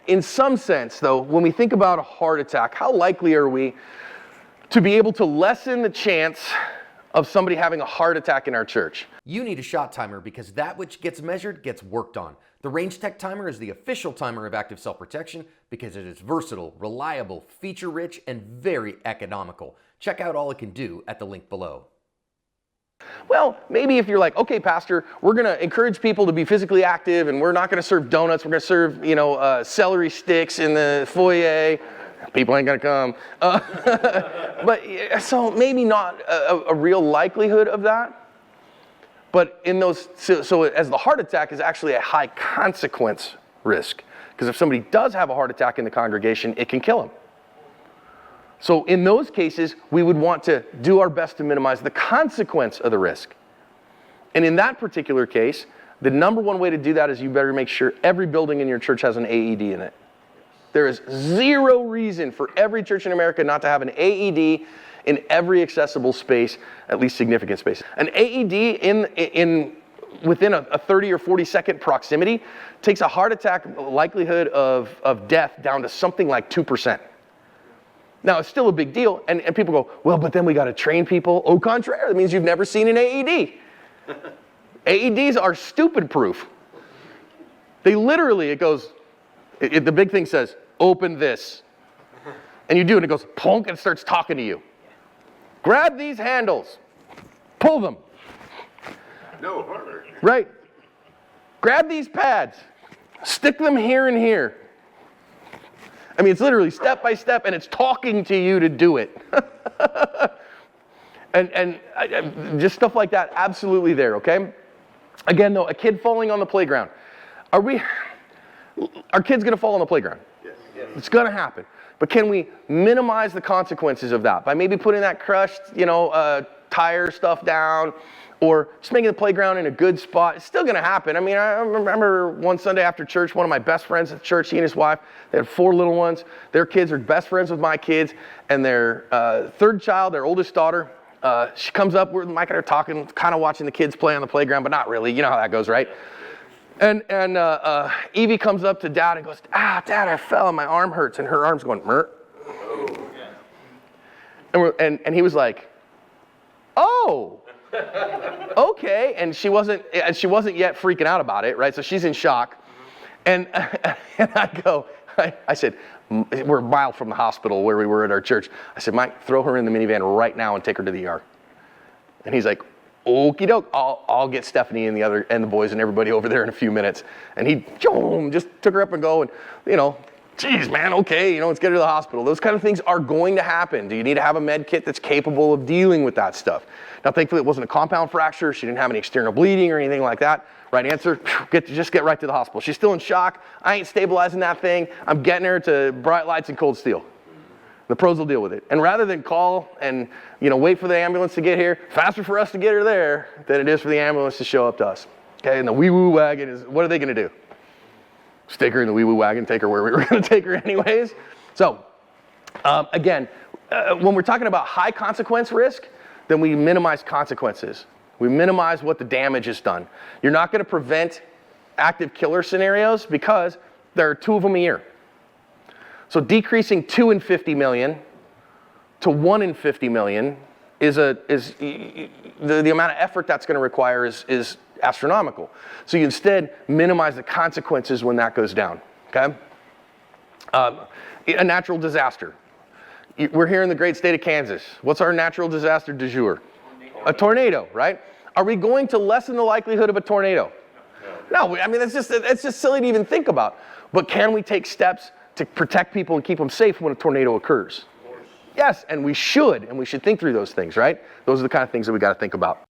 in some sense, though, when we think about a heart attack, how likely are we to be able to lessen the chance of somebody having a heart attack in our church? You need a shot timer because that which gets measured gets worked on. The Range Tech Timer is the official timer of Active Cell Protection because it is versatile, reliable, feature-rich, and very economical. Check out all it can do at the link below. Well, maybe if you're like, okay, Pastor, we're going to encourage people to be physically active and we're not going to serve donuts, we're going to serve, celery sticks in the foyer. People ain't going to come. But so maybe not a real likelihood of that. But in those, so as the heart attack is actually a high consequence risk. Because if somebody does have a heart attack in the congregation, it can kill them. So in those cases, we would want to do our best to minimize the consequence of the risk. And in that particular case, the number one way to do that is you better make sure every building in your church has an AED in it. There is zero reason for every church in America not to have an AED in every accessible space, at least significant space. An AED within a 30 or 40 second proximity takes a heart attack likelihood of death down to something like 2%. Now, it's still a big deal, and people go, well, but then we got to train people. Au contraire, that means you've never seen an AED. AEDs are stupid proof. They literally, the big thing says, open this. And you do, and it goes, plonk, and it starts talking to you. Grab these handles. Pull them. No, harder. Right. Grab these pads. Stick them here and here. I mean, it's literally step by step, and it's talking to you to do it. and just stuff like that, absolutely there, okay? Again, though, a kid falling on the playground. Are kids going to fall on the playground? Yes. It's going to happen. But can we minimize the consequences of that by maybe putting that crushed, tire stuff down, or just making the playground in a good spot? It's still going to happen. I mean, I remember one Sunday after church, one of my best friends at church, he and his wife, they had 4 little ones. Their kids are best friends with my kids, and their third child, their oldest daughter, she comes up, Mike and I are talking, kind of watching the kids play on the playground, but not really. You know how that goes, right? And Evie comes up to Dad and goes, Dad, I fell and my arm hurts. And her arm's going, Mert. And he was like, oh, okay. And she wasn't yet freaking out about it, right? So she's in shock. And I said, we're a mile from the hospital where we were at our church. I said, Mike, throw her in the minivan right now and take her to the ER. And he's like, okie doke, I'll get Stephanie and the boys and everybody over there in a few minutes. And he just took her up and go, and geez, man, okay, let's get her to the hospital. Those kind of things are going to happen. Do you need to have a med kit that's capable of dealing with that stuff? Now, thankfully, it wasn't a compound fracture. She didn't have any external bleeding or anything like that. Right answer, just get right to the hospital. She's still in shock. I ain't stabilizing that thing. I'm getting her to Bright Lights and Cold Steel. The pros will deal with it. And rather than call and wait for the ambulance to get here, faster for us to get her there than it is for the ambulance to show up to us. Okay, and the wee-woo wagon what are they going to do? Stick her in the wee-woo wagon, take her where we were going to take her anyways. So, again, when we're talking about high consequence risk, then we minimize consequences. We minimize what the damage is done. You're not going to prevent active killer scenarios because there are 2 of them a year. So decreasing 2 in 50 million to 1 in 50 million is the amount of effort that's going to require is astronomical. So you instead minimize the consequences when that goes down. Okay. A natural disaster. We're here in the great state of Kansas. What's our natural disaster du jour? A tornado, right? Are we going to lessen the likelihood of a tornado? No. I mean, it's just silly to even think about. But can we take steps to protect people and keep them safe when a tornado occurs? Yes, and we should think through those things, right? Those are the kind of things that we got to think about.